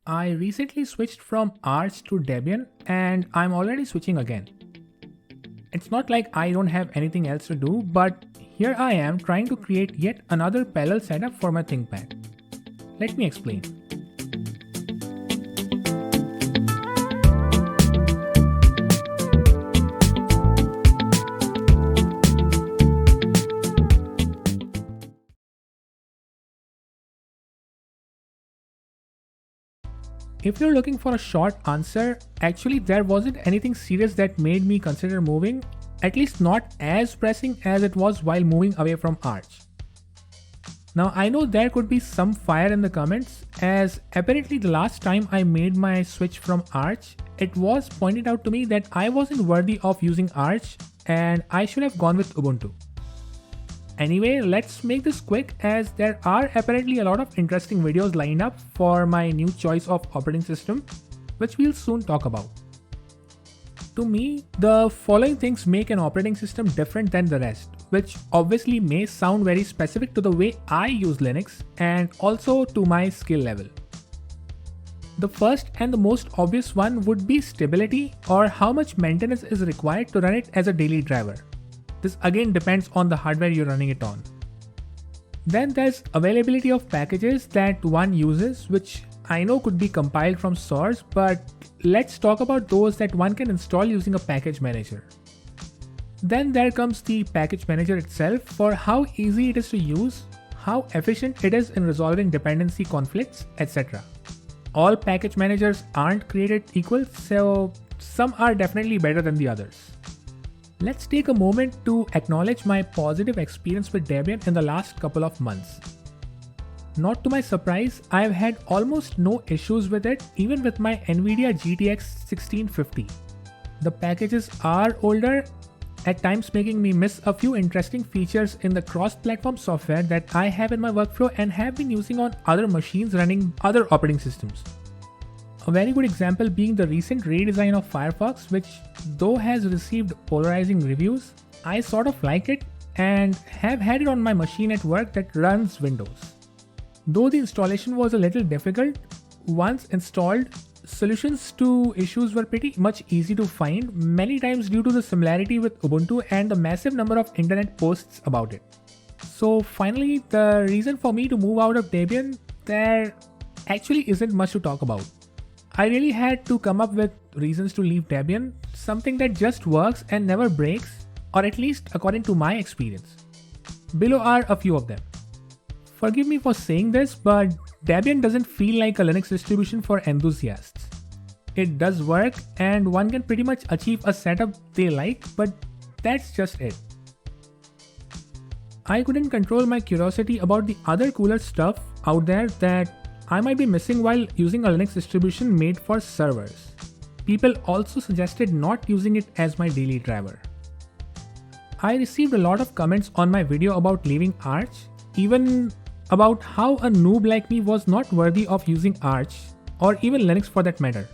I recently switched from Arch to Debian and I'm already switching again. It's not like I don't have anything else to do, but here I am trying to create yet another parallel setup for my ThinkPad. Let me explain. If you're looking for a short answer, actually there wasn't anything serious that made me consider moving, at least not as pressing as it was while moving away from Arch. Now I know there could be some fire in the comments, as apparently the last time I made my switch from Arch, it was pointed out to me that I wasn't worthy of using Arch and I should have gone with Ubuntu. Anyway, let's make this quick as there are apparently a lot of interesting videos lined up for my new choice of operating system, which we'll soon talk about. To me, the following things make an operating system different than the rest, which obviously may sound very specific to the way I use Linux and also to my skill level. The first and the most obvious one would be stability, or how much maintenance is required to run it as a daily driver. This again depends on the hardware you're running it on. Then there's availability of packages that one uses, which I know could be compiled from source, but let's talk about those that one can install using a package manager. Then there comes the package manager itself, for how easy it is to use, how efficient it is in resolving dependency conflicts, etc. All package managers aren't created equal, so some are definitely better than the others. Let's take a moment to acknowledge my positive experience with Debian in the last couple of months. Not to my surprise, I've had almost no issues with it, even with my NVIDIA GTX 1650. The packages are older, at times making me miss a few interesting features in the cross-platform software that I have in my workflow and have been using on other machines running other operating systems. A very good example being the recent redesign of Firefox, which though has received polarizing reviews, I sort of like it and have had it on my machine at work that runs Windows. Though the installation was a little difficult, once installed, solutions to issues were pretty much easy to find, many times due to the similarity with Ubuntu and the massive number of internet posts about it. So finally, the reason for me to move out of Debian, there actually isn't much to talk about. I really had to come up with reasons to leave Debian, something that just works and never breaks, or at least according to my experience. Below are a few of them. Forgive me for saying this, but Debian doesn't feel like a Linux distribution for enthusiasts. It does work and one can pretty much achieve a setup they like, but that's just it. I couldn't control my curiosity about the other cooler stuff out there that I might be missing while using a Linux distribution made for servers. People also suggested not using it as my daily driver. I received a lot of comments on my video about leaving Arch, even about how a noob like me was not worthy of using Arch, or even Linux for that matter.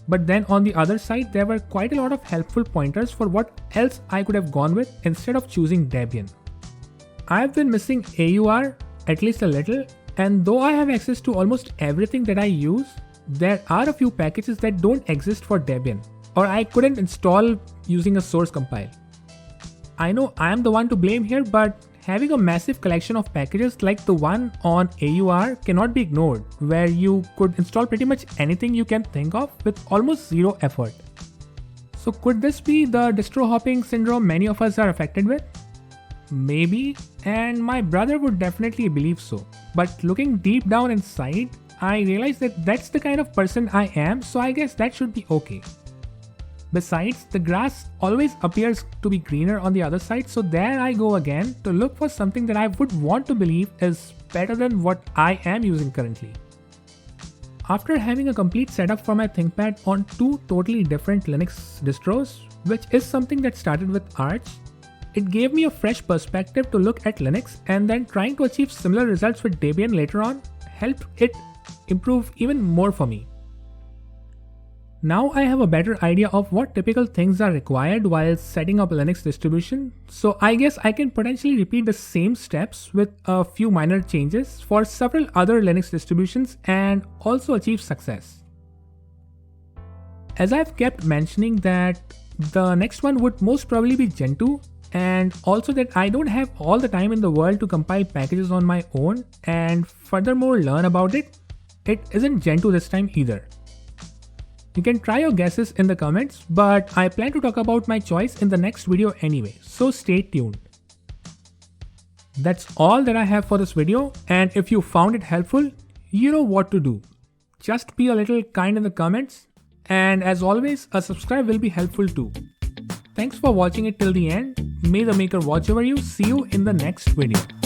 But then on the other side, there were quite a lot of helpful pointers for what else I could have gone with instead of choosing Debian. I've been missing AUR, at least a little, and though I have access to almost everything that I use, there are a few packages that don't exist for Debian, or I couldn't install using a source compile. I know I am the one to blame here, but having a massive collection of packages like the one on AUR cannot be ignored, where you could install pretty much anything you can think of with almost zero effort. So could this be the distro hopping syndrome many of us are affected with? Maybe, and my brother would definitely believe so. But looking deep down inside, I realized that that's the kind of person I am, so I guess that should be okay. Besides, the grass always appears to be greener on the other side, so there I go again to look for something that I would want to believe is better than what I am using currently. After having a complete setup for my ThinkPad on two totally different Linux distros, which is something that started with Arch, it gave me a fresh perspective to look at Linux, and then trying to achieve similar results with Debian later on helped it improve even more for me. Now I have a better idea of what typical things are required while setting up a Linux distribution, so I guess I can potentially repeat the same steps with a few minor changes for several other Linux distributions and also achieve success. As I've kept mentioning that the next one would most probably be Gentoo, and also that I don't have all the time in the world to compile packages on my own and furthermore learn about it, it isn't Gentoo this time either. You can try your guesses in the comments, but I plan to talk about my choice in the next video anyway, so stay tuned. That's all that I have for this video, and if you found it helpful, you know what to do. Just be a little kind in the comments, and as always, a subscribe will be helpful too. Thanks for watching it till the end. May the maker watch over you. See you in the next video.